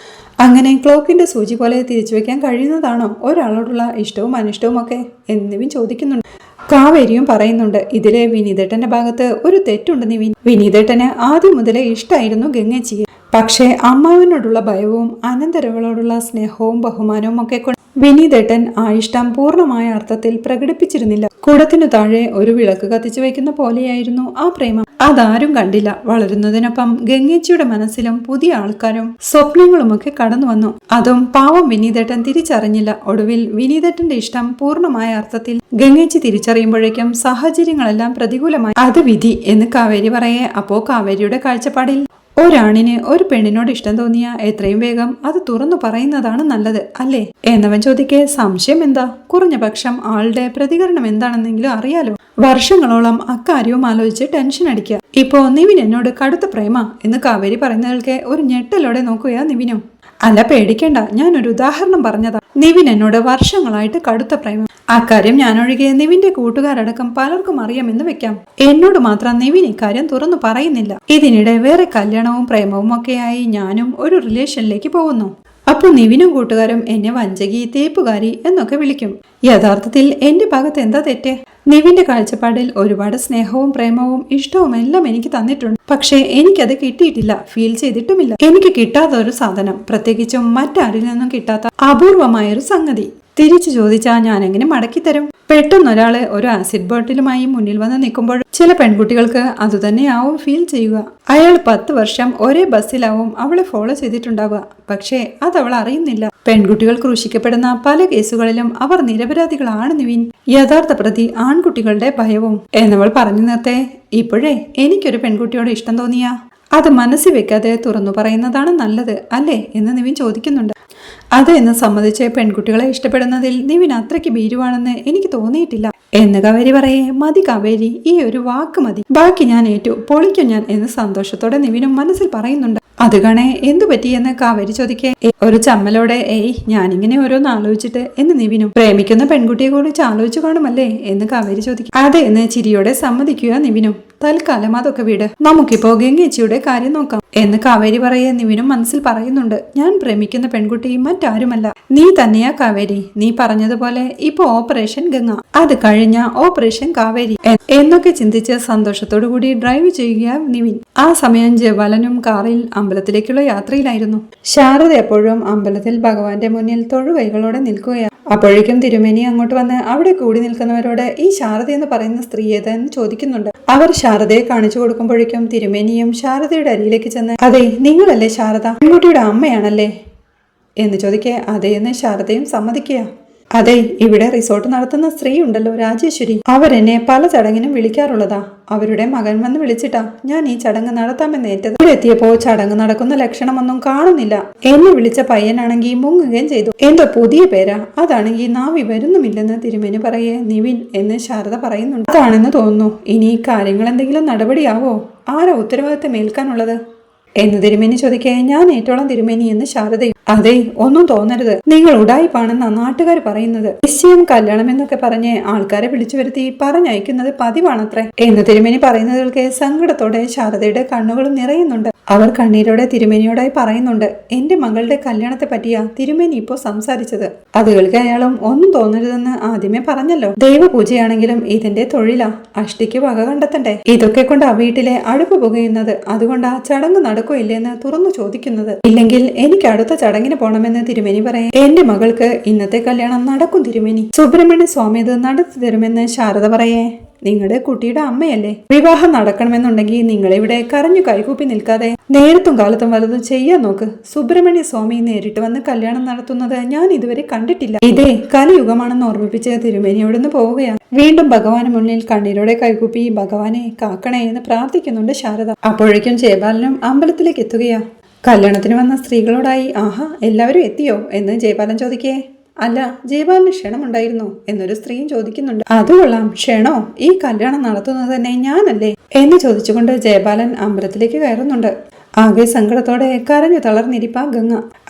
അങ്ങനെ ക്ലോക്കിന്റെ സൂചി പോലെ തിരിച്ചു വെക്കാൻ കഴിയുന്നതാണോ ഒരാളോടുള്ള ഇഷ്ടവും അനിഷ്ടവും ഒക്കെ എന്നിവൻ ചോദിക്കുന്നുണ്ട്. കാവേരിയും പറയുന്നുണ്ട്, ഇതിലെ വിനീതേട്ടന്റെ ഭാഗത്ത് ഒരു തെറ്റുണ്ട് നിവിൻ. വിനീതേട്ടന് ആദ്യം മുതലേ ഇഷ്ടമായിരുന്നു ഗംഗേച്ചിയെ. പക്ഷേ അമ്മാവനോടുള്ള ഭയവും അനന്തരവളോടുള്ള സ്നേഹവും ബഹുമാനവും ഒക്കെ കൊണ്ട് വിനീതേട്ടൻ ആ ഇഷ്ടം പൂർണ്ണമായ അർത്ഥത്തിൽ പ്രകടിപ്പിച്ചിരുന്നില്ല. കുടത്തിനു താഴെ ഒരു വിളക്ക് കത്തിച്ചു വയ്ക്കുന്ന പോലെയായിരുന്നു ആ പ്രേമം. അതാരും കണ്ടില്ല. വളരുന്നതിനൊപ്പം ഗംഗേച്ചിയുടെ മനസ്സിലും പുതിയ ആൾക്കാരും സ്വപ്നങ്ങളുമൊക്കെ കടന്നു വന്നു. അതും പാവം വിനീതേട്ടൻ തിരിച്ചറിഞ്ഞില്ല. ഒടുവിൽ വിനീതേട്ടന്റെ ഇഷ്ടം പൂർണ്ണമായ അർത്ഥത്തിൽ ഗംഗേച്ചി തിരിച്ചറിയുമ്പോഴേക്കും സാഹചര്യങ്ങളെല്ലാം പ്രതികൂലമായി. അത് വിധി എന്ന് കാവേരി പറയേ. അപ്പോ കാവേരിയുടെ കാഴ്ചപ്പാടിൽ ഒരാണിന് ഒരു പെണ്ണിനോട് ഇഷ്ടം തോന്നിയ എത്രയും വേഗം അത് തുറന്നു പറയുന്നതാണ് നല്ലത് അല്ലേ എന്നവൻ ചോദിക്കെ. സംശയം എന്താ? കുറഞ്ഞ പക്ഷം ആളുടെ പ്രതികരണം എന്താണെന്നെങ്കിലും അറിയാലോ. വർഷങ്ങളോളം അക്കാര്യവും ആലോചിച്ച് ടെൻഷൻ അടിക്കുക. ഇപ്പോ നിവിൻ എന്നോട് കടുത്ത പ്രേമ എന്ന് കാവേരി പറയുന്നവൾക്ക് ഒരു ഞെട്ടലോടെ നോക്കുകയാ നിവിനും. അല്ല പേടിക്കേണ്ട, ഞാനൊരു ഉദാഹരണം പറഞ്ഞതാ. നിവിൻ എന്നോട് വർഷങ്ങളായിട്ട് കടുത്ത പ്രേമം. അക്കാര്യം ഞാനൊഴികെ നിവിന്റെ കൂട്ടുകാരടക്കം പലർക്കും അറിയാമെന്ന് വെക്കാം. എന്നോട് മാത്രം നിവിൻ ഇക്കാര്യം തുറന്നു പറയുന്നില്ല. ഇതിനിടെ വേറെ കല്യാണവും പ്രേമവും ഒക്കെയായി ഞാനും ഒരു റിലേഷനിലേക്ക് പോകുന്നു. അപ്പൊ നിവിനും കൂട്ടുകാരും എന്നെ വഞ്ചകി, തേപ്പുകാരി എന്നൊക്കെ വിളിക്കും. യഥാർത്ഥത്തിൽ എന്റെ ഭാഗത്ത് എന്താ തെറ്റ്? നിവിന്റെ കാഴ്ചപ്പാടിൽ ഒരുപാട് സ്നേഹവും പ്രേമവും ഇഷ്ടവും എല്ലാം എനിക്ക് തന്നിട്ടുണ്ട്. പക്ഷേ എനിക്കത് കിട്ടിയിട്ടില്ല, ഫീൽ ചെയ്തിട്ടുമില്ല. എനിക്ക് കിട്ടാത്ത ഒരു സാധനം, പ്രത്യേകിച്ചും മറ്റാരിൽ നിന്നും കിട്ടാത്ത അപൂർവമായൊരു സംഗതി തിരിച്ചു ചോദിച്ചാൽ ഞാൻ എങ്ങനെ മടക്കിത്തരും? പെട്ടെന്നൊരാള് ഒരു ആസിഡ് ബോട്ടിലുമായി മുന്നിൽ വന്ന് നിൽക്കുമ്പോൾ ചില പെൺകുട്ടികൾക്ക് അതുതന്നെയാവും ഫീൽ ചെയ്യുക. അയാൾ 10 വർഷം ഒരേ ബസ്സിലാവും അവളെ ഫോളോ ചെയ്തിട്ടുണ്ടാവുക. പക്ഷേ അതവൾ അറിയുന്നില്ല. പെൺകുട്ടികൾ ക്രൂശിക്കപ്പെടുന്ന പല കേസുകളിലും അവർ നിരപരാധികളാണ് നിവിൻ. യഥാർത്ഥ പ്രതി ആൺകുട്ടികളുടെ ഭയവും എന്നവൾ പറഞ്ഞു നിർത്തേ. ഇപ്പോഴേ എനിക്കൊരു പെൺകുട്ടിയോട് ഇഷ്ടം തോന്നിയാ അത് മനസ്സിൽ വെക്കാതെ തുറന്നു പറയുന്നതാണ് നല്ലത് അല്ലേ എന്ന് നിവിൻ ചോദിക്കുന്നുണ്ട്. അത് എന്ന് സമ്മതിച്ച് പെൺകുട്ടികളെ ഇഷ്ടപ്പെടുന്നതിൽ നിവിൻ അത്രയ്ക്ക് ഭീരുവാണെന്ന് എനിക്ക് തോന്നിയിട്ടില്ല എന്ന് കാവേരി പറയേ. മതി കാവേരി, ഈ ഒരു വാക്ക് മതി, ബാക്കി ഞാൻ ഏറ്റു, പൊളിക്കും ഞാൻ എന്ന് സന്തോഷത്തോടെ നിവിനും മനസ്സിൽ പറയുന്നുണ്ട്. അത് കാണേ എന്തു പറ്റിയെന്ന് കാവേരി ചോദിക്കേ. ഒരു ചമ്മലോടെ ഞാനിങ്ങനെ ഓരോന്ന് ആലോചിച്ചിട്ട് എന്ന് നിവിനും. പ്രേമിക്കുന്ന പെൺകുട്ടിയെ കുറിച്ച് ആലോചിച്ചു കാണുമല്ലേ എന്ന് കാവേരി ചോദിക്കും. അതെ എന്ന് ചിരിയോടെ സമ്മതിക്കുക നിവിനും. തൽക്കാലം അതൊക്കെ വിട്, നമുക്കിപ്പോ ഗംഗേച്ചിയുടെ കാര്യം നോക്കാം എന്ന് കാവേരി പറയെ നിവിനും മനസ്സിൽ പറയുന്നുണ്ട്. ഞാൻ പ്രേമിക്കുന്ന പെൺകുട്ടി മറ്റാരുമല്ല, നീ തന്നെയാ കാവേരി. നീ പറഞ്ഞതുപോലെ ഇപ്പൊ ഓപ്പറേഷൻ ഗംഗ, അത് കഴിഞ്ഞ ഓപ്പറേഷൻ കാവേരി എന്നൊക്കെ ചിന്തിച്ച് സന്തോഷത്തോടു കൂടി ഡ്രൈവ് ചെയ്യുക നിവിൻ. ആ സമയം ജവാലനും കാറിൽ അമ്പലത്തിലേക്കുള്ള യാത്രയിലായിരുന്നു. ശാരദ എപ്പോഴും അമ്പലത്തിൽ ഭഗവാന്റെ മുന്നിൽ തൊഴുകൈകളോടെ നിൽക്കുകയാണ്. അപ്പോഴേക്കും തിരുമേനി അങ്ങോട്ട് വന്ന് അവിടെ കൂടി നിൽക്കുന്നവരോട് ഈ ശാരദ എന്ന് പറയുന്ന സ്ത്രീ ഏതെന്ന് ചോദിക്കുന്നുണ്ട്. അവർ ശാരദയെ കാണിച്ചു കൊടുക്കുമ്പോഴേക്കും തിരുമേനിയും ശാരദയുടെ അരിയിലേക്ക് ചെന്ന്, അതെ നിങ്ങളല്ലേ ശാരദ, പെൺകുട്ടിയുടെ അമ്മയാണല്ലേ എന്ന് ചോദിക്കേ അതെ എന്ന് ശാരദയും സമ്മതിക്കുക. അതെ, ഇവിടെ റിസോർട്ട് നടത്തുന്ന സ്ത്രീ ഉണ്ടല്ലോ രാജേശ്വരി, അവരെന്നെ പല ചടങ്ങിനും വിളിക്കാറുള്ളതാ. അവരുടെ മകൻ വന്ന് വിളിച്ചിട്ടാ ഞാൻ ഈ ചടങ്ങ് നടത്താമെന്നേറ്റത്. ഇവിടെ എത്തിയപ്പോ ചടങ്ങ് നടക്കുന്ന ലക്ഷണമൊന്നും കാണുന്നില്ല. എന്നെ വിളിച്ച പയ്യനാണെങ്കിൽ മുങ്ങുകയും ചെയ്തു. എന്തോ പുതിയ പേരാ, അതാണെങ്കിൽ നാവി വരുന്നുമില്ലെന്ന് തിരുമേനി പറയേ നിവിൻ എന്ന് ശാരദ പറയുന്നുണ്ട്. അതാണെന്ന് തോന്നുന്നു. ഇനി കാര്യങ്ങൾ എന്തെങ്കിലും നടപടിയാവോ? ആരാ ഉത്തരവാദിത്തം ഏൽക്കാനുള്ളത് എന്ന് തിരുമേനി ചോദിക്കേ ഞാൻ ഏറ്റോളം തിരുമേനി എന്ന് ശാരദയും. അതെ, ഒന്നും തോന്നരുത്, നിങ്ങൾ ഉടായിപ്പാണെന്നാ നാട്ടുകാർ പറയുന്നത്. നിശ്ചയം കല്യാണം എന്നൊക്കെ പറഞ്ഞ് ആൾക്കാരെ വിളിച്ചു വരുത്തി പറഞ്ഞയക്കുന്നത് പതിവാണത്രേ എന്ന് തിരുമേനി പറയുന്നതുകൾക്ക് സങ്കടത്തോടെ ശാരദയുടെ കണ്ണുകളും നിറയുന്നുണ്ട്. അവർ കണ്ണീരോടെ തിരുമേനിയോടായി പറയുന്നുണ്ട്, എന്റെ മകളുടെ കല്യാണത്തെ പറ്റിയാ തിരുമേനി ഇപ്പോ സംസാരിച്ചത്. അത് കേൾക്കെ അയാളും ഒന്നും തോന്നരുതെന്ന് ആദ്യമേ പറഞ്ഞല്ലോ. ദൈവപൂജയാണെങ്കിലും ഇതിന്റെ തൊഴിലാ, അഷ്ടിക്ക് വക കണ്ടെത്തണ്ടേ. ഇതൊക്കെ കൊണ്ടാ വീട്ടിലെ അടുപ്പ് പുകയുന്നത്. അതുകൊണ്ടാ ചടങ്ങ് നടക്കുകയില്ലെന്ന് തുറന്നു ചോദിക്കുന്നത്. ഇല്ലെങ്കിൽ എനിക്ക് അടുത്ത ചടങ്ങിന് പോണമെന്ന് തിരുമേനി പറയേ എന്റെ മകൾക്ക് ഇന്നത്തെ കല്യാണം നടക്കും തിരുമേനി. സുബ്രഹ്മണ്യ സ്വാമി ഇത് നടത്തി തരുമെന്ന് ശാരദ പറയേ നിങ്ങളുടെ കുട്ടിയുടെ അമ്മയല്ലേ, വിവാഹം നടക്കണമെന്നുണ്ടെങ്കിൽ നിങ്ങളിവിടെ കരഞ്ഞു കൈകൂപ്പി നിൽക്കാതെ നേരത്തും കാലത്തും വലതും ചെയ്യാൻ നോക്ക്. സുബ്രഹ്മണ്യ സ്വാമി നേരിട്ട് വന്ന് കല്യാണം നടത്തുന്നത് ഞാൻ ഇതുവരെ കണ്ടിട്ടില്ല. ഇതേ കലിയുഗമാണെന്ന് ഓർമ്മിപ്പിച്ച് തിരുമേനിയോടൊന്ന് പോവുകയാണ്. വീണ്ടും ഭഗവാന് മുന്നിൽ കണ്ണീരോടെ കൈകൂപ്പി ഭഗവാനെ കാക്കണേ എന്ന് പ്രാർത്ഥിക്കുന്നുണ്ട് ശാരദ. അപ്പോഴേക്കും ജയപാലനും അമ്പലത്തിലേക്ക് എത്തുകയാ. കല്യാണത്തിന് വന്ന സ്ത്രീകളോടായി ആഹാ എല്ലാവരും എത്തിയോ എന്ന് ജയപാലൻ ചോദിക്കേ. അല്ല, ജയപാലിന് ക്ഷണമുണ്ടായിരുന്നോ എന്നൊരു സ്ത്രീയും ചോദിക്കുന്നുണ്ട്. അത് കൊള്ളാം, ക്ഷണോ? ഈ കല്യാണം നടത്തുന്നത് തന്നെ ഞാനല്ലേ എന്ന് ചോദിച്ചുകൊണ്ട് ജയപാലൻ അമ്പലത്തിലേക്ക് കയറുന്നുണ്ട്. ആകെ സങ്കടത്തോടെ കരഞ്ഞു തളർന്നിരിപ്പാ ഗംഗ.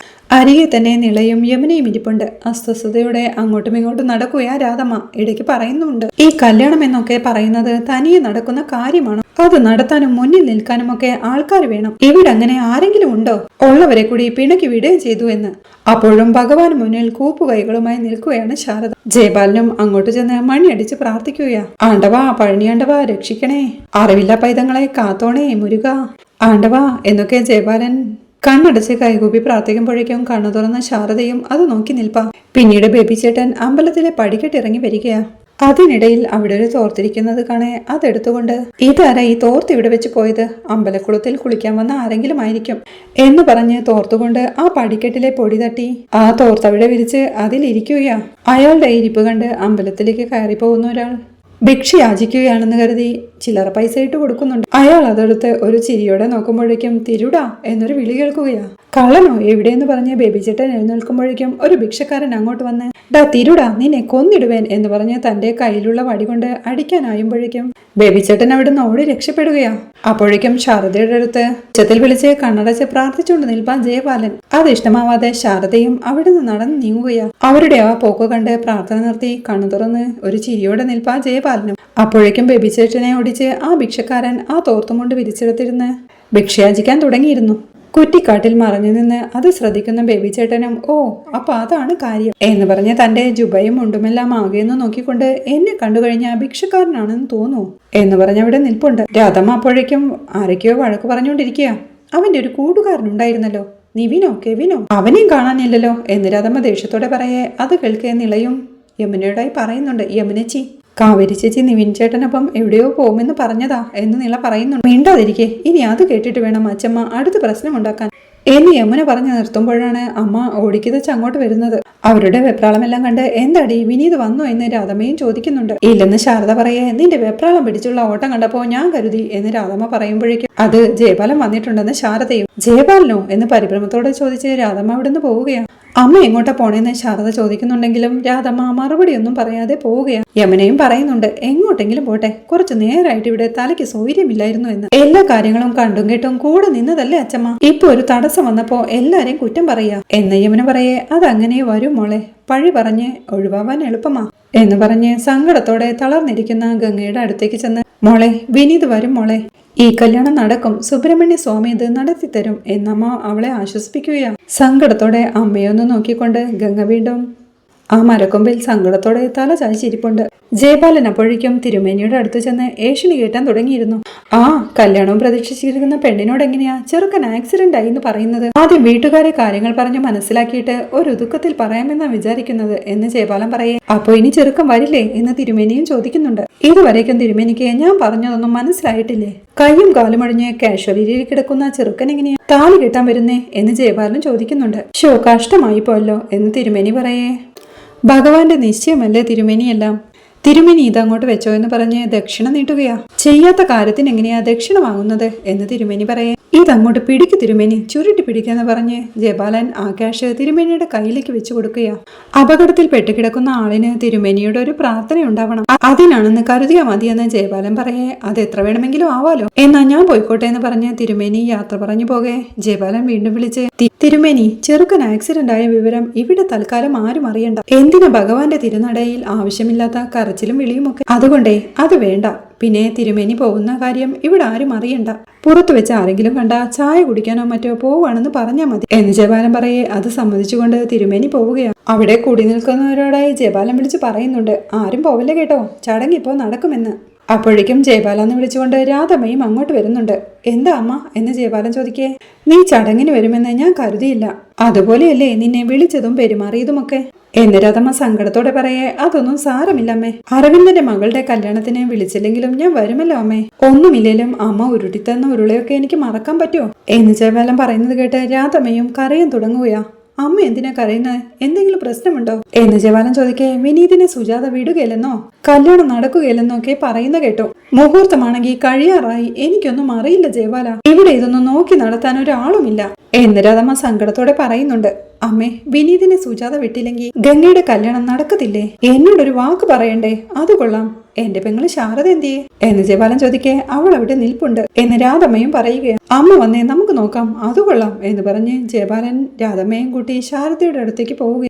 അരികെ തന്നെ നിളയും യമുനയും ഇരിപ്പുണ്ട്. അസ്വസ്ഥതയോടെ അങ്ങോട്ടും ഇങ്ങോട്ടും നടക്കുകയാ രാധമ്മ. ഇടയ്ക്ക് പറയുന്നുണ്ട്, ഈ കല്യാണം എന്നൊക്കെ പറയുന്നത് തനിയെ നടക്കുന്ന കാര്യമാണോ? അത് നടത്താനും മുന്നിൽ നിൽക്കാനും ഒക്കെ ആൾക്കാർ വേണം. ഇവിടെ അങ്ങനെ ആരെങ്കിലും ഉണ്ടോ? ഉള്ളവരെ കൂടി പിണക്കി വിടുകയും ചെയ്തു എന്ന്. അപ്പോഴും ഭഗവാൻ മുന്നിൽ കൂപ്പുകൈകളുമായി നിൽക്കുകയാണ് ശാരദ. ജയപാലനും അങ്ങോട്ട് ചെന്ന് മണിയടിച്ച് പ്രാർത്ഥിക്കുകയാ. ആണ്ടവാ, പഴനിയാണ്ടവാ, രക്ഷിക്കണേ, അറിവില്ല പൈതങ്ങളെ കാത്തോണേ മുരുക, ആണ്ടവാ എന്നൊക്കെ ജയപാലൻ കണ്ണടച്ച് കൈകൂപ്പി പ്രാർത്ഥിക്കുമ്പോഴേക്കും കണ്ണു തുറന്ന ശാരദയും അത് നോക്കി നിൽപ്പാ. പിന്നീട് ബേബി ചേട്ടൻ അമ്പലത്തിലെ പടിക്കെട്ടിറങ്ങി വരികയാ. അതിനിടയിൽ അവിടെ ഒരു തോർത്തിരിക്കുന്നത് കാണേ അതെടുത്തുകൊണ്ട് ഇതാരാ ഈ തോർത്ത് ഇവിടെ വെച്ച് പോയത്? അമ്പലക്കുളത്തിൽ കുളിക്കാൻ വന്ന ആരെങ്കിലും ആയിരിക്കും എന്ന് പറഞ്ഞ് തോർത്തുകൊണ്ട് ആ പടിക്കെട്ടിലെ പൊടി തട്ടി ആ തോർത്തവിടെ വിരിച്ച് അതിലിരിക്കുകയാ. അയാളുടെ ഇരിപ്പ് കണ്ട് അമ്പലത്തിലേക്ക് കയറി പോകുന്ന ഒരാൾ ഭിക്ഷ യാചിക്കുകയാണെന്ന് കരുതി ചില്ലറ പൈസ ഇട്ട് കൊടുക്കുന്നുണ്ട്. അയാൾ അതെടുത്ത് ഒരു ചിരിയോടെ നോക്കുമ്പോഴേക്കും തിരുടാ എന്നൊരു വിളി കേൾക്കുകയാ. കള്ളനോ എവിടെയെന്ന് പറഞ്ഞ് ബേബി ചേട്ടൻ എഴുന്നേൽക്കുമ്പോഴേക്കും ഒരു ഭിക്ഷക്കാരൻ അങ്ങോട്ട് വന്ന് ഡാ തിരുടാ, നിന്നെ കൊന്നിടുവേൻ എന്ന് പറഞ്ഞ് തന്റെ കയ്യിലുള്ള വടി കൊണ്ട് അടിക്കാനായുമ്പോഴേക്കും ബേബി ചേട്ടൻ അവിടുന്ന് ഓടി രക്ഷപ്പെടുകയാ. അപ്പോഴേക്കും ശാരദയുടെ അടുത്ത് ഉച്ചത്തിൽ വിളിച്ച് കണ്ണടച്ച് പ്രാർത്ഥിച്ചുകൊണ്ട് നിൽപ്പാൻ ജയപാലൻ. അത് ഇഷ്ടമാവാതെ ശാരദയും അവിടുന്ന് നടന്നു നീങ്ങുകയാ. അവരുടെ ആ പോക്ക് കണ്ട് പ്രാർത്ഥന നിർത്തി കണ്ണു തുറന്ന് ഒരു ചിരിയോടെ നിൽപ്പാൻ ജയപാലനും. അപ്പോഴേക്കും ബേബി ചേട്ടനെ ഓടിച്ച് ആ ഭിക്ഷക്കാരൻ ആ തോർത്തും കൊണ്ട് വിരിച്ചെടുത്തിരുന്ന് ഭിക്ഷയാചിക്കാൻ തുടങ്ങിയിരുന്നു. കുറ്റിക്കാട്ടിൽ മറഞ്ഞു നിന്ന് അത് ശ്രദ്ധിക്കുന്ന ബേബി ചേട്ടനും ഓ അപ്പൊ അതാണ് കാര്യം എന്ന് പറഞ്ഞ് തന്റെ ജുബയും മുണ്ടുമെല്ലാം ആകെയെന്ന് നോക്കിക്കൊണ്ട് എന്നെ കണ്ടുകഴിഞ്ഞ ഭിക്ഷക്കാരനാണെന്ന് തോന്നൂ എന്ന് പറഞ്ഞ് അവിടെ നിൽപ്പുണ്ട്. രാധമ്മ അപ്പോഴേക്കും ആരൊക്കെയോ വഴക്ക് പറഞ്ഞുകൊണ്ടിരിക്കുക. അവന്റെ ഒരു കൂട്ടുകാരനുണ്ടായിരുന്നല്ലോ, നിവിനോ കെവിനോ, അവനെയും കാണാനില്ലല്ലോ എന്ന് രാധമ്മ ദേഷ്യത്തോടെ പറയേ അത് കേൾക്കേ നിളയും യമുനയോടായി പറയുന്നുണ്ട്. യമുനച്ചി, കാവേരി ചേച്ചി നിവിൻ ചേട്ടനൊപ്പം എവിടെയോ പോകുമെന്ന് പറഞ്ഞതാ എന്ന് നിള പറയുന്നുണ്ട്. മിണ്ടാതിരിക്കെ, ഇനി അത് കേട്ടിട്ട് വേണം അച്ഛമ്മ അടുത്ത പ്രശ്നമുണ്ടാക്കാൻ എന്ന് യമുന പറഞ്ഞു നിർത്തുമ്പോഴാണ് അമ്മ ഓടിക്കിതച്ച് അങ്ങോട്ട് വരുന്നത്. അവരുടെ വെപ്രാളമെല്ലാം കണ്ട് എന്താടി വിനീത് വന്നോ എന്ന് രാധമ്മയും ചോദിക്കുന്നുണ്ട്. ഇല്ലെന്ന് ശാരദ പറയേ നിന്റെ വെപ്രാളം പിടിച്ചുള്ള ഓട്ടം കണ്ടപ്പോ ഞാൻ കരുതി എന്ന് രാധമ്മ പറയുമ്പോഴേക്കും അത് ജയപാലൻ വന്നിട്ടുണ്ടെന്ന് ശാരദയും. ജയപാലനോ എന്ന് പരിഭ്രമത്തോടെ ചോദിച്ച് രാധമ്മ അവിടുന്ന് പോവുകയാണ്. അമ്മ എങ്ങോട്ടാ പോണേന്ന് ശാരദ ചോദിക്കുന്നുണ്ടെങ്കിലും രാധമ്മ മറുപടിയൊന്നും പറയാതെ പോവുകയാണ്. യമുനയും പറയുന്നുണ്ട് എങ്ങോട്ടെങ്കിലും പോട്ടെ, കുറച്ചു നേരമായിട്ട് ഇവിടെ തലയ്ക്ക് സൗകര്യമില്ലായിരുന്നു എന്ന്. എല്ലാ കാര്യങ്ങളും കണ്ടും കേട്ടും കൂടെ നിന്നതല്ലേ അച്ഛമ്മ, ഇപ്പൊ ഒരു തടസ്സം വന്നപ്പോ എല്ലാരെയും കുറ്റം പറയാ എന്ന് യമുന പറയേ അതങ്ങനെ വരും മോളെ, പഴി പറഞ്ഞ് ഒഴിവാവാൻ എളുപ്പമാ എന്ന് പറഞ്ഞ് സങ്കടത്തോടെ തളർന്നിരിക്കുന്ന ഗംഗയുടെ അടുത്തേക്ക് ചെന്ന് മോളെ വിനീത് വരും മോളെ, ഈ കല്യാണം നടക്കും, സുബ്രഹ്മണ്യ സ്വാമി ഇത് നടത്തിത്തരും എന്നമ്മ അവളെ ആശ്വസിപ്പിക്കുകയാ. സങ്കടത്തോടെ അമ്മയൊന്ന് നോക്കിക്കൊണ്ട് ഗംഗ വീണ്ടും ആ മരക്കൊമ്പിൽ സങ്കടത്തോടെ തല ചായ്ച്ചിരിപ്പുണ്ട്. ജയപാലൻ അപ്പോഴേക്കും തിരുമേനിയുടെ അടുത്ത് ചെന്ന് ഏഷണി കേട്ടാൻ തുടങ്ങിയിരുന്നു. ആ കല്യാണവും പ്രതീക്ഷിച്ചിരിക്കുന്ന പെണ്ണിനോട് എങ്ങനെയാ ചെറുക്കൻ ആക്സിഡന്റ് ആയി എന്ന് പറയുന്നത്? ആദ്യം വീട്ടുകാരെ കാര്യങ്ങൾ പറഞ്ഞ് മനസ്സിലാക്കിയിട്ട് ഒരു ഒതുക്കത്തിൽ പറയാമെന്നാ വിചാരിക്കുന്നത് എന്ന് ജയപാലൻ പറയേ. അപ്പൊ ഇനി ചെറുക്കൻ വരില്ലേ എന്ന് തിരുമേനിയും ചോദിക്കുന്നുണ്ട്. ഇതുവരേക്കും തിരുമേനിക്ക് ഞാൻ പറഞ്ഞതൊന്നും മനസ്സിലായിട്ടില്ലേ? കൈയും കാലും അടിഞ്ഞ് കാഷ്വലിയിൽ കിടക്കുന്ന ചെറുക്കൻ എങ്ങനെയാ താലി കെട്ടാൻ വരുന്നേ എന്ന് ജയപാലൻ ചോദിക്കുന്നുണ്ട്. ഷോ കഷ്ടമായി പോയല്ലോ എന്ന് തിരുമേനി പറയേ. ഭഗവാന്റെ നിശ്ചയമല്ലേ തിരുമേനിയെല്ലാം. തിരുമേനി ഇതങ്ങോട്ട് വെച്ചോ എന്ന് പറഞ്ഞ് ദക്ഷിണ നീട്ടുകയാ. ചെയ്യാത്ത കാര്യത്തിന് എങ്ങനെയാ ദക്ഷിണ വാങ്ങുന്നത് എന്ന് തിരുമേനി പറയേ. ഇതങ്ങോട്ട് പിടിക്ക് തിരുമേനി, ചുരുട്ടി പിടിക്കാന്ന് പറഞ്ഞ് ജയപാലൻ ആ ക്യാഷ് തിരുമേനിയുടെ കയ്യിലേക്ക് വെച്ചു കൊടുക്കുകയാ. അപകടത്തിൽ പെട്ടുകിടക്കുന്ന ആളിന് തിരുമേനിയുടെ ഒരു പ്രാർത്ഥന ഉണ്ടാവണം, അതിനാണെന്ന് കരുതിയാ മതിയെന്ന് ജയപാലൻ പറയേ. അത് എത്ര വേണമെങ്കിലും ആവാലോ, എന്നാ ഞാൻ പോയിക്കോട്ടെ എന്ന് പറഞ്ഞ് തിരുമേനി യാത്ര പറഞ്ഞു പോകെ ജയപാലൻ വീണ്ടും വിളിച്ച്, തിരുമേനി ചെറുക്കൻ ആക്സിഡന്റ് ആയ വിവരം ഇവിടെ തൽക്കാലം ആരും അറിയണ്ട. എന്തിനാ ഭഗവാന്റെ തിരുനടയിൽ ആവശ്യമില്ലാത്ത കരച്ചിലും വിളിയുമൊക്കെ? അതുകൊണ്ടേ അത് വേണ്ട. പിന്നെ തിരുമേനി പോകുന്ന കാര്യം ഇവിടെ ആരും അറിയണ്ട. പുറത്തു വെച്ച് ആരെങ്കിലും കണ്ട ചായ കുടിക്കാനോ മറ്റോ പോവാണെന്ന് പറഞ്ഞാൽ മതി എന്ന് ജയപാലൻ പറയേ. അത് സമ്മതിച്ചുകൊണ്ട് തിരുമേനി പോവുകയാണ്. അവിടെ കൂടി നിൽക്കുന്നവരോടായി ജയപാലൻ വിളിച്ച് പറയുന്നുണ്ട്, ആരും പോവില്ല കേട്ടോ, ചടങ്ങിപ്പോ നടക്കുമെന്ന്. അപ്പോഴേക്കും ജയപാലെന്ന് വിളിച്ചുകൊണ്ട് രാധമ്മയും അങ്ങോട്ട് വരുന്നുണ്ട്. എന്താ അമ്മ എന്ന് ജയപാലൻ ചോദിക്കേ. നീ ചടങ്ങിന് വരുമെന്ന് ഞാൻ കരുതിയില്ല, അതുപോലെയല്ലേ നിന്നെ വിളിച്ചതും പെരുമാറിയതുമൊക്കെ എന്ന് രാധമ്മ സങ്കടത്തോടെ പറയേ. അതൊന്നും സാരമില്ല അമ്മേ, അരവിന്ദന്റെ മകളുടെ കല്യാണത്തിന് വിളിച്ചില്ലെങ്കിലും ഞാൻ വരുമല്ലോ അമ്മേ. ഒന്നുമില്ലേലും അമ്മ ഉരുട്ടിത്തന്ന ഉരുളയൊക്കെ എനിക്ക് മറക്കാൻ പറ്റുമോ എന്ന് ജയപാലൻ പറയുന്നത് കേട്ട് രാധമ്മയും കരയാൻ തുടങ്ങുകയാ. അമ്മ എന്തിനാ കരയുന്നത്? എന്തെങ്കിലും പ്രശ്നമുണ്ടോ എന്ന് ജയപാലൻ ചോദിക്കേ. വിനീതിനെ സുജാത വിടുകയില്ലെന്നോ കല്യാണം നടക്കുകയില്ലെന്നൊക്കെ പറയുന്ന കേട്ടോ. മുഹൂർത്തമാണെങ്കിൽ കഴിയാറായി, എനിക്കൊന്നും അറിയില്ല ജയപാല, ഇവിടെ ഇതൊന്നും നോക്കി നടത്താൻ ഒരാളുമില്ല എന്ന് രാധമ്മ സങ്കടത്തോടെ പറയുന്നുണ്ട്. അമ്മേ, വിനീതിനെ സുജാത വിട്ടില്ലെങ്കിൽ ഗംഗയുടെ കല്യാണം നടക്കത്തില്ലേ? എന്നോടൊരു വാക്ക് പറയണ്ടേ? അത് കൊള്ളാം. എന്റെ പെങ്ങള് ശാരദ എന്തിയെ എന്ന് ജയപാലൻ ചോദിക്കേ. അവൾ അവിടെ നിൽപ്പുണ്ട് എന്ന് രാധമ്മയും പറയുകയാണ്. അമ്മ വന്നേ നമുക്ക് നോക്കാം, അത് കൊള്ളാം എന്ന് പറഞ്ഞ് ജയപാലൻ രാധമ്മയും കൂട്ടി ശാരദയുടെ അടുത്തേക്ക് പോവുകയാണ്.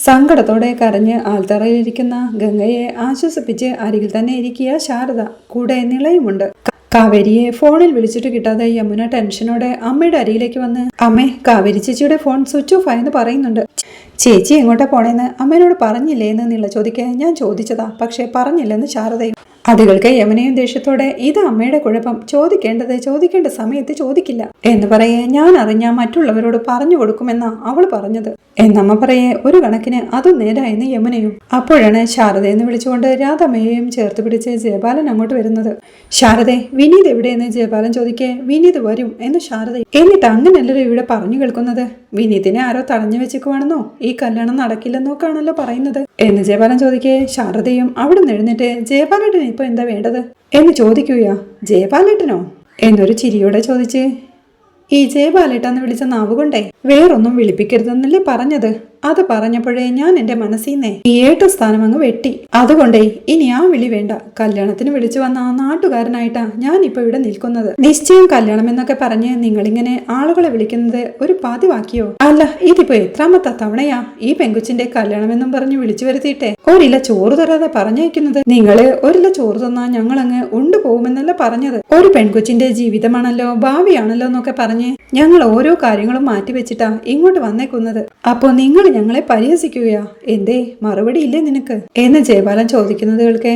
സങ്കടത്തോടെ കരഞ്ഞ് ആൽത്തറയിലിരിക്കുന്ന ഗംഗയെ ആശ്വസിപ്പിച്ച് അരികിൽ തന്നെ ഇരിക്കുക ശാരദ. കൂടെ നിളയുമുണ്ട്. കാവേരിയെ ഫോണിൽ വിളിച്ചിട്ട് കിട്ടാതെ യമുന ടെൻഷനോടെ അമ്മയുടെ അരികിലേക്ക് വന്ന്, അമ്മേ കാവേരി ചേച്ചിയുടെ ഫോൺ സ്വിച്ച് ഓഫ് ആയെന്ന് പറയുന്നുണ്ട്. ചേച്ചി എങ്ങോട്ടാ പോണേന്ന് അമ്മേനോട് പറഞ്ഞില്ലേ എന്ന് നിള ചോദിക്കാൻ ഞാൻ ചോദിച്ചതാ, പക്ഷെ പറഞ്ഞില്ലെന്ന് ശാരദയും. അതുകൾക്ക് യമുനയും ദേഷ്യത്തോടെ, ഇത് അമ്മയുടെ കുഴപ്പം, ചോദിക്കേണ്ട സമയത്ത് ചോദിക്കില്ല എന്ന് പറയേ. ഞാൻ അറിഞ്ഞാൽ മറ്റുള്ളവരോട് പറഞ്ഞു കൊടുക്കുമെന്നാ അവൾ പറഞ്ഞത് എന്നമ്മ പറയേ. ഒരു കണക്കിന് അതും നേരായെന്ന് യമുനയും. അപ്പോഴാണ് ശാരദയെന്ന് വിളിച്ചുകൊണ്ട് രാധമ്മയെയും ചേർത്ത് പിടിച്ച് ജയപാലൻ അങ്ങോട്ട് വരുന്നത്. ശാരദേ, വിനീത് എവിടെയെന്ന് ജയപാലൻ ചോദിക്കേ. വിനീത് വരും എന്ന് ശാരദ. എന്നിട്ട് അങ്ങനെയല്ലല്ലോ ഇവിടെ പറഞ്ഞു കേൾക്കുന്നത്. വിനീതിനെ ആരോ തടഞ്ഞു വെച്ചേക്കുവാണെന്നോ ഈ കല്യാണം നടക്കില്ലെന്നോക്കാണല്ലോ പറയുന്നത് എന്ന് ജയപാലൻ ചോദിക്കേ. ശാരദയും അവിടെ നിന്ന് എഴുന്നേറ്റ്, ജയപാലേട്ടന് ഇപ്പൊ എന്താ വേണ്ടത് എന്ന് ചോദിക്കുകയാ. ജയപാലേട്ടനോ എന്നൊരു ചിരിയോടെ ചോദിച്ച്, ഈ ജയപാലേട്ടാന്ന് വിളിച്ച നാവുകൊണ്ടേ വേറൊന്നും വിളിപ്പിക്കരുതെന്നല്ലേ പറഞ്ഞത്? അത് പറഞ്ഞപ്പോഴേ ഞാൻ എന്റെ മനസ്സിന്നേ ഈ സ്ഥാനം അങ്ങ് വെട്ടി. അതുകൊണ്ടേ ഇനി ആ വിളി വേണ്ട. കല്യാണത്തിന് വിളിച്ചു വന്ന ആ നാട്ടുകാരനായിട്ടാ ഞാൻ ഇപ്പൊ ഇവിടെ നിൽക്കുന്നത്. നിശ്ചയം കല്യാണം എന്നൊക്കെ പറഞ്ഞ് നിങ്ങളിങ്ങനെ ആളുകളെ വിളിക്കുന്നത് ഒരു പതിവാക്കിയോ? അല്ല, ഇതിപ്പോ എത്രാമത്തെ തവണയാ ഈ പെങ്കുച്ചിന്റെ കല്യാണമെന്നും പറഞ്ഞ് വിളിച്ചു വരുത്തിയിട്ടേ ഒരില ചോറ് തരാതെ പറഞ്ഞയക്കുന്നത്. നിങ്ങള് ഒരില ചോറ് തന്നാ ഞങ്ങളങ്ങ് ഉണ്ടുപോകുമെന്നല്ല പറഞ്ഞത്. ഒരു പെൺകൊച്ചിന്റെ ജീവിതമാണല്ലോ, ഭാവിയാണല്ലോ എന്നൊക്കെ പറഞ്ഞ് ഞങ്ങൾ ഓരോ കാര്യങ്ങളും മാറ്റിവെച്ചിട്ടാ ഇങ്ങോട്ട് വന്നേക്കുന്നത്. അപ്പോ നിങ്ങൾ ഞങ്ങളെ പരിഹസിക്കുകയാ? എന്തേ മറുപടി ഇല്ലേ നിനക്ക് എന്ന് ജയപാലൻ ചോദിക്കുന്നത് കേൾക്കേ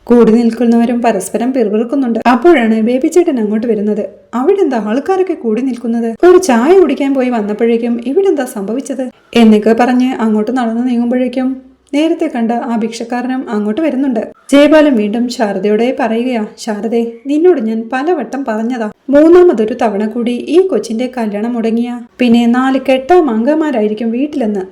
കൂടി നിൽക്കുന്നവരും പരസ്പരം പിറുപിറുക്കുന്നുണ്ട്. അപ്പോഴാണ് ബേബി ചേട്ടൻ അങ്ങോട്ട് വരുന്നത്. അവിടെ എന്താ ആൾക്കാരൊക്കെ കൂടി നിൽക്കുന്നത്? ഒരു ചായ കുടിക്കാൻ പോയി വന്നപ്പോഴേക്കും ഇവിടെ എന്താ സംഭവിച്ചത് എന്നൊക്കെ പറഞ്ഞ് അങ്ങോട്ട് നടന്നു നീങ്ങുമ്പോഴേക്കും നേരത്തെ കണ്ട ആ ഭിക്ഷക്കാരനും അങ്ങോട്ട് വരുന്നുണ്ട്. ജയപാലൻ വീണ്ടും ശാരദയോടെ പറയുകയാ. ശാരദേ, നിന്നോട് ഞാൻ പലവട്ടം പറഞ്ഞതാ, മൂന്നാമതൊരു തവണ കൂടി ഈ കൊച്ചിന്റെ കല്യാണം മുടങ്ങിയ പിന്നെ 4 കെട്ടാ മംഗമാരായിരിക്കും വീട്ടിലെന്ന്.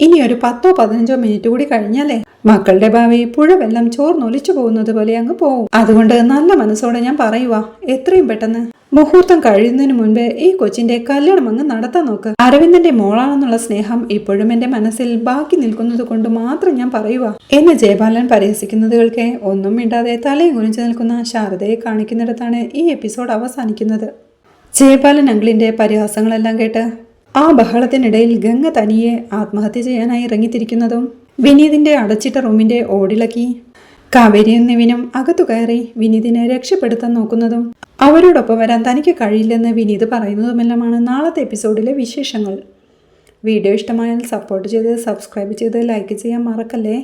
ഇനി ഒരു 10-15 മിനിറ്റ് കൂടി കഴിഞ്ഞാലേ മക്കളുടെ ഭാവി പുഴവെള്ളം ചോർന്നൊലിച്ചു പോകുന്നത് പോലെ അങ്ങ് പോവും. അതുകൊണ്ട് നല്ല മനസ്സോടെ ഞാൻ പറയുവാ, എത്രയും പെട്ടെന്ന് മുഹൂർത്തം കഴിയുന്നതിന് മുൻപ് ഈ കൊച്ചിന്റെ കല്യാണം അങ്ങ് നടത്താൻ നോക്ക്. അരവിന്ദന്റെ മോളാണെന്നുള്ള സ്നേഹം ഇപ്പോഴും എന്റെ മനസ്സിൽ ബാക്കി നിൽക്കുന്നത് കൊണ്ട് മാത്രം ഞാൻ പറയുക എന്ന് ജയപാലൻ പരിഹസിക്കുന്നതുകൾക്ക് ഒന്നും മിണ്ടാതെ തലയും കുനിച്ചു നിൽക്കുന്ന ശാരദയെ കാണിക്കുന്നിടത്താണ് ഈ എപ്പിസോഡ് അവസാനിക്കുന്നത്. ജയപാലൻ അങ്കിളിന്റെ പരിഹാസങ്ങളെല്ലാം കേട്ട് ആ ബഹളത്തിനിടയിൽ ഗംഗ തനിയെ ആത്മഹത്യ ചെയ്യാനായി ഇറങ്ങിത്തിരിക്കുന്നതും വിനീതിന്റെ അടച്ചിട്ട റൂമിന്റെ ഓടിളക്കി കാവേരിയും നിവിനും അകത്തു കയറി വിനീതിനെ രക്ഷപ്പെടുത്താൻ നോക്കുന്നതും അവരോടൊപ്പം വരാൻ തനിക്ക് കഴിയില്ലെന്ന് വിനീത് പറയുന്നതുമെല്ലാമാണ് നാളത്തെ എപ്പിസോഡിലെ വിശേഷങ്ങൾ. വീഡിയോ ഇഷ്ടമായാൽ സപ്പോർട്ട് ചെയ്ത് സബ്സ്ക്രൈബ് ചെയ്ത് ലൈക്ക് ചെയ്യാൻ മറക്കല്ലേ.